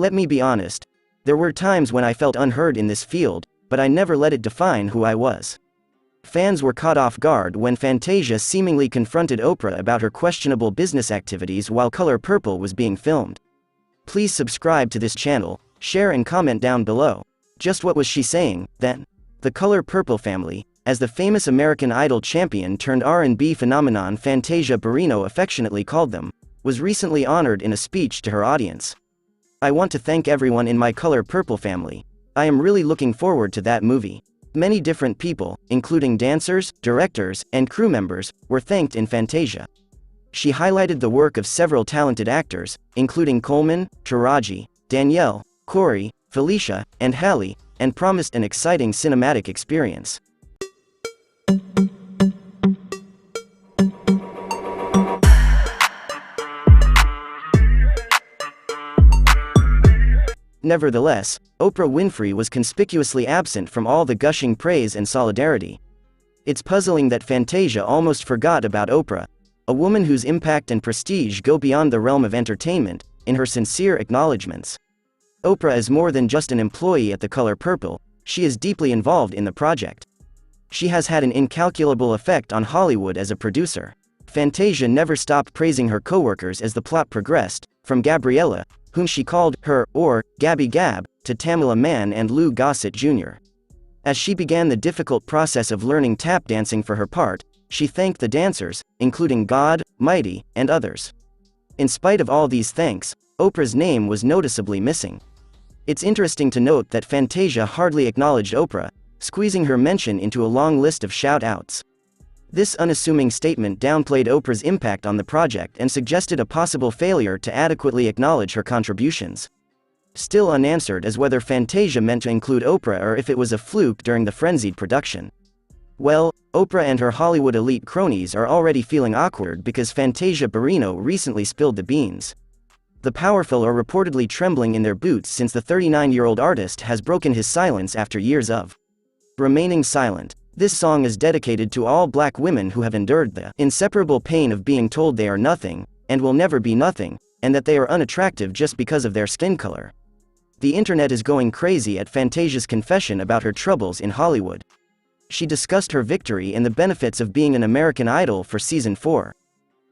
Let me be honest. There were times when I felt unheard in this field, but I never let it define who I was. Fans were caught off guard when Fantasia seemingly confronted Oprah about her questionable business activities while Color Purple was being filmed. Please subscribe to this channel, share and comment down below. Just what was she saying, then? The Color Purple family, as the famous American Idol champion turned R&B phenomenon Fantasia Barrino affectionately called them, was recently honored in a speech to her audience. I want to thank everyone in my Color Purple family. I am really looking forward to that movie. Many different people, including dancers, directors, and crew members, were thanked in Fantasia. She highlighted the work of several talented actors, including Coleman, Taraji, Danielle, Corey, Felicia, and Hallie, and promised an exciting cinematic experience. Nevertheless, Oprah Winfrey was conspicuously absent from all the gushing praise and solidarity. It's puzzling that Fantasia almost forgot about Oprah, a woman whose impact and prestige go beyond the realm of entertainment, in her sincere acknowledgments. Oprah is more than just an employee at The Color Purple, she is deeply involved in the project. She has had an incalculable effect on Hollywood as a producer. Fantasia never stopped praising her co-workers as the plot progressed, from Gabriella, whom she called her, or Gabby Gab, to Tamela Mann and Lou Gossett Jr. As she began the difficult process of learning tap dancing for her part, she thanked the dancers, including God, Mighty, and others. In spite of all these thanks, Oprah's name was noticeably missing. It's interesting to note that Fantasia hardly acknowledged Oprah, squeezing her mention into a long list of shout-outs. This unassuming statement downplayed Oprah's impact on the project and suggested a possible failure to adequately acknowledge her contributions. Still unanswered is whether Fantasia meant to include Oprah or if it was a fluke during the frenzied production. Well, Oprah and her Hollywood elite cronies are already feeling awkward because Fantasia Barrino recently spilled the beans. The powerful are reportedly trembling in their boots since the 39-year-old artist has broken his silence after years of remaining silent. This song is dedicated to all black women who have endured the inseparable pain of being told they are nothing, and will never be nothing, and that they are unattractive just because of their skin color. The internet is going crazy at Fantasia's confession about her troubles in Hollywood. She discussed her victory and the benefits of being an American Idol for Season 4.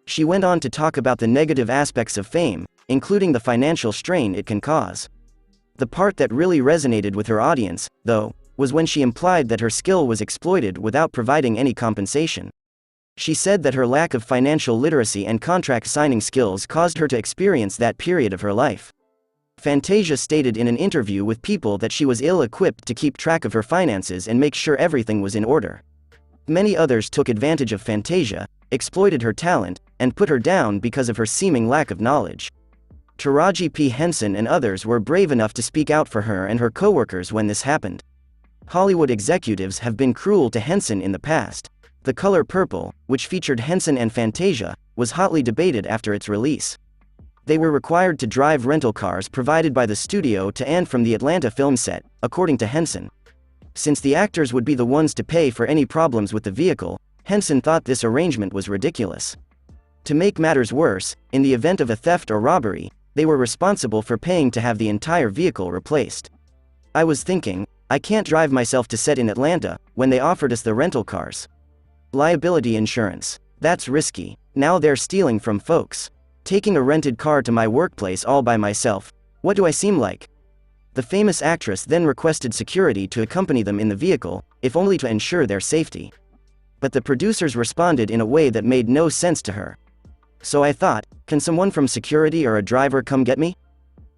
She went on to talk about the negative aspects of fame, including the financial strain it can cause. The part that really resonated with her audience, though, was when she implied that her skill was exploited without providing any compensation. She said that her lack of financial literacy and contract signing skills caused her to experience that period of her life. Fantasia stated in an interview with People that she was ill-equipped to keep track of her finances and make sure everything was in order. Many others took advantage of Fantasia, exploited her talent, and put her down because of her seeming lack of knowledge. Taraji P. Henson and others were brave enough to speak out for her and her co-workers when this happened. Hollywood executives have been cruel to Henson in the past. The Color Purple, which featured Henson and Fantasia, was hotly debated after its release. They were required to drive rental cars provided by the studio to and from the Atlanta film set, according to Henson. Since the actors would be the ones to pay for any problems with the vehicle, Henson thought this arrangement was ridiculous. To make matters worse, in the event of a theft or robbery, they were responsible for paying to have the entire vehicle replaced. I was thinking, I can't drive myself to set in Atlanta, when they offered us the rental cars. Liability insurance. That's risky. Now they're stealing from folks. Taking a rented car to my workplace all by myself. What do I seem like? The famous actress then requested security to accompany them in the vehicle, if only to ensure their safety. But the producers responded in a way that made no sense to her. So I thought, can someone from security or a driver come get me?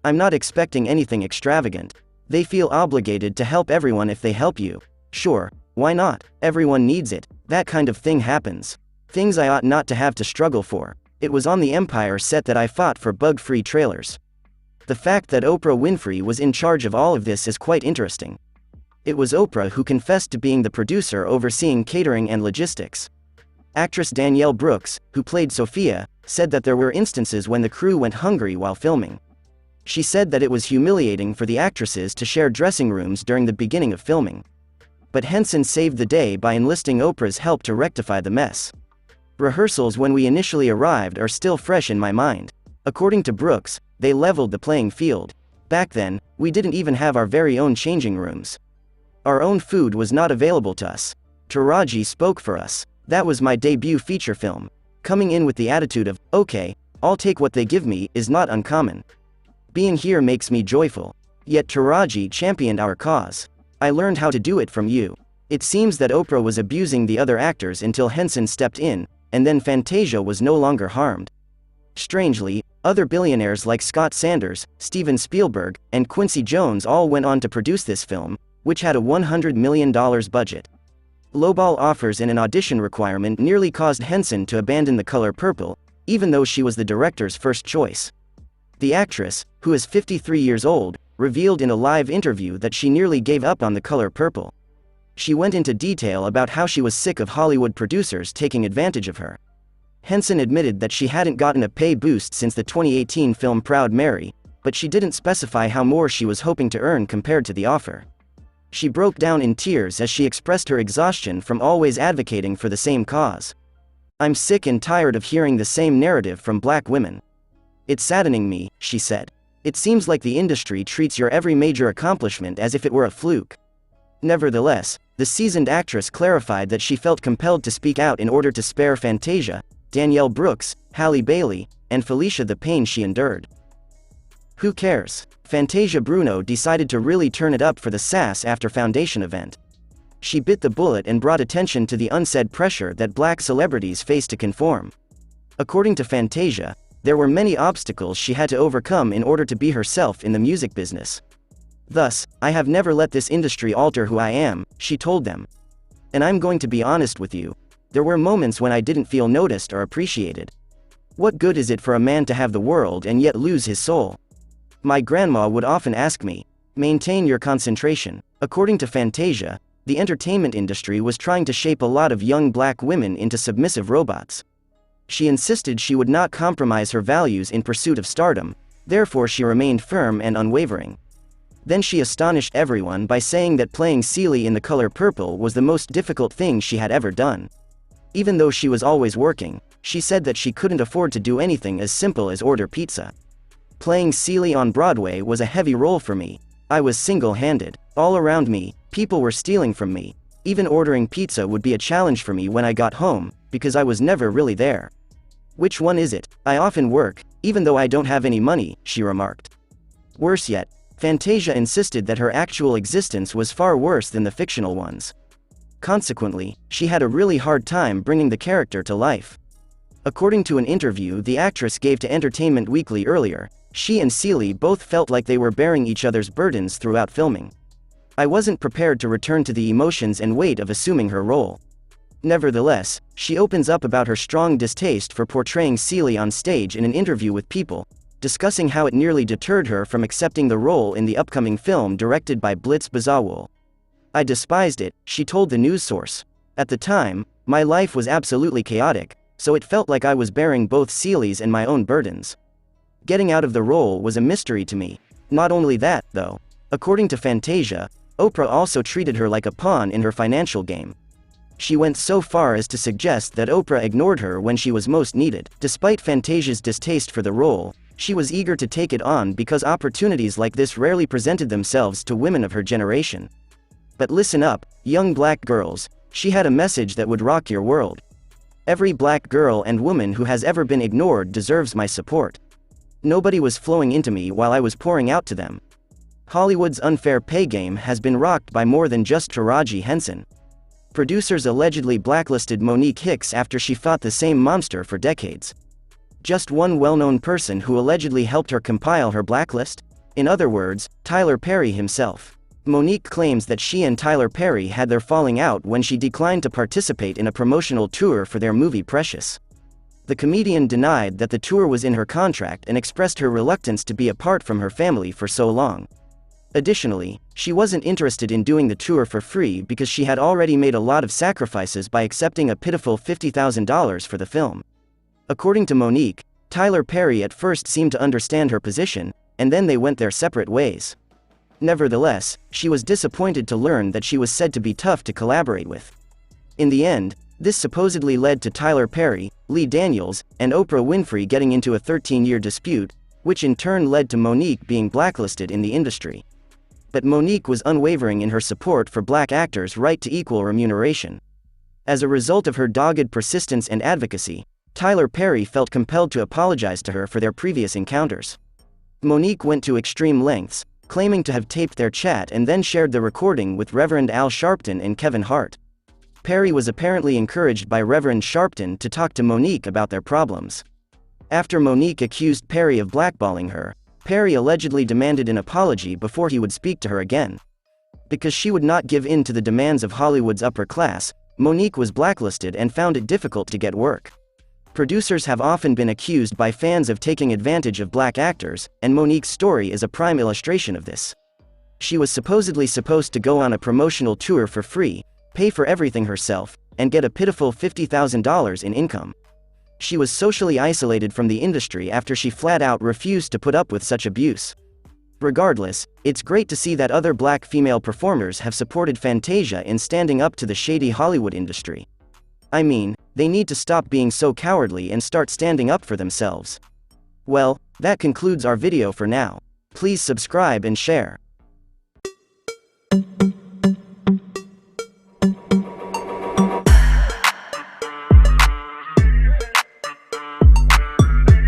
I'm not expecting anything extravagant. They feel obligated to help everyone if they help you. Sure, why not? Everyone needs it. That kind of thing happens. Things I ought not to have to struggle for. It was on the Empire set that I fought for bug-free trailers. The fact that Oprah Winfrey was in charge of all of this is quite interesting. It was Oprah who confessed to being the producer overseeing catering and logistics. Actress Danielle Brooks, who played Sophia, said that there were instances when the crew went hungry while filming. She said that it was humiliating for the actresses to share dressing rooms during the beginning of filming. But Henson saved the day by enlisting Oprah's help to rectify the mess. Rehearsals when we initially arrived are still fresh in my mind. According to Brooks, they leveled the playing field. Back then, we didn't even have our very own changing rooms. Our own food was not available to us. Taraji spoke for us. That was my debut feature film. Coming in with the attitude of, okay, I'll take what they give me, is not uncommon. Being here makes me joyful. Yet Taraji championed our cause. I learned how to do it from you. It seems that Oprah was abusing the other actors until Henson stepped in, and then Fantasia was no longer harmed. Strangely, other billionaires like Scott Sanders, Steven Spielberg, and Quincy Jones all went on to produce this film, which had a $100 million budget. Lowball offers and an audition requirement nearly caused Henson to abandon The Color Purple, even though she was the director's first choice. The actress, who is 53 years old, revealed in a live interview that she nearly gave up on The Color Purple. She went into detail about how she was sick of Hollywood producers taking advantage of her. Henson admitted that she hadn't gotten a pay boost since the 2018 film Proud Mary, but she didn't specify how more she was hoping to earn compared to the offer. She broke down in tears as she expressed her exhaustion from always advocating for the same cause. "I'm sick and tired of hearing the same narrative from black women. It's saddening me," she said. "It seems like the industry treats your every major accomplishment as if it were a fluke." Nevertheless, the seasoned actress clarified that she felt compelled to speak out in order to spare Fantasia, Danielle Brooks, Halle Bailey, and Felicia the pain she endured. Who cares? Fantasia Barrino decided to really turn it up for the sass after Foundation event. She bit the bullet and brought attention to the unsaid pressure that black celebrities face to conform. According to Fantasia, there were many obstacles she had to overcome in order to be herself in the music business. "Thus, I have never let this industry alter who I am," she told them. "And I'm going to be honest with you. There were moments when I didn't feel noticed or appreciated. What good is it for a man to have the world and yet lose his soul? My grandma would often ask me, maintain your concentration." According to Fantasia, the entertainment industry was trying to shape a lot of young black women into submissive robots. She insisted she would not compromise her values in pursuit of stardom, therefore she remained firm and unwavering. Then she astonished everyone by saying that playing Celie in The Color Purple was the most difficult thing she had ever done. Even though she was always working, she said that she couldn't afford to do anything as simple as order pizza. "Playing Celie on Broadway was a heavy role for me. I was single-handed. All around me, people were stealing from me. Even ordering pizza would be a challenge for me when I got home, because I was never really there. Which one is it? I often work, even though I don't have any money," she remarked. Worse yet, Fantasia insisted that her actual existence was far worse than the fictional ones. Consequently, she had a really hard time bringing the character to life. According to an interview the actress gave to Entertainment Weekly earlier, she and Celie both felt like they were bearing each other's burdens throughout filming. "I wasn't prepared to return to the emotions and weight of assuming her role." Nevertheless, she opens up about her strong distaste for portraying Celie on stage in an interview with People, discussing how it nearly deterred her from accepting the role in the upcoming film directed by Blitz Bazawule. "I despised it," she told the news source. "At the time, my life was absolutely chaotic, so it felt like I was bearing both Celie's and my own burdens. Getting out of the role was a mystery to me. Not only that, though. According to Fantasia, Oprah also treated her like a pawn in her financial game. She went so far as to suggest that Oprah ignored her when she was most needed. Despite Fantasia's distaste for the role, she was eager to take it on because opportunities like this rarely presented themselves to women of her generation. But listen up, young black girls, she had a message that would rock your world. "Every black girl and woman who has ever been ignored deserves my support. Nobody was flowing into me while I was pouring out to them." Hollywood's unfair pay game has been rocked by more than just Taraji Henson. Producers allegedly blacklisted Monique Hicks after she fought the same monster for decades. Just one well-known person who allegedly helped her compile her blacklist? In other words, Tyler Perry himself. Monique claims that she and Tyler Perry had their falling out when she declined to participate in a promotional tour for their movie Precious. The comedian denied that the tour was in her contract and expressed her reluctance to be apart from her family for so long. Additionally, she wasn't interested in doing the tour for free because she had already made a lot of sacrifices by accepting a pitiful $50,000 for the film. According to Monique, Tyler Perry at first seemed to understand her position, and then they went their separate ways. Nevertheless, she was disappointed to learn that she was said to be tough to collaborate with. In the end, this supposedly led to Tyler Perry, Lee Daniels, and Oprah Winfrey getting into a 13-year dispute, which in turn led to Monique being blacklisted in the industry. But Monique was unwavering in her support for black actors' right to equal remuneration. As a result of her dogged persistence and advocacy, Tyler Perry felt compelled to apologize to her for their previous encounters. Monique went to extreme lengths, claiming to have taped their chat and then shared the recording with Reverend Al Sharpton and Kevin Hart. Perry was apparently encouraged by Reverend Sharpton to talk to Monique about their problems. After Monique accused Perry of blackballing her, Perry allegedly demanded an apology before he would speak to her again. Because she would not give in to the demands of Hollywood's upper class, Monique was blacklisted and found it difficult to get work. Producers have often been accused by fans of taking advantage of black actors, and Monique's story is a prime illustration of this. She was supposedly supposed to go on a promotional tour for free, pay for everything herself, and get a pitiful $50,000 in income. She was socially isolated from the industry after she flat out refused to put up with such abuse. Regardless, it's great to see that other black female performers have supported Fantasia in standing up to the shady Hollywood industry. I mean, they need to stop being so cowardly and start standing up for themselves. Well, that concludes our video for now. Please subscribe and share.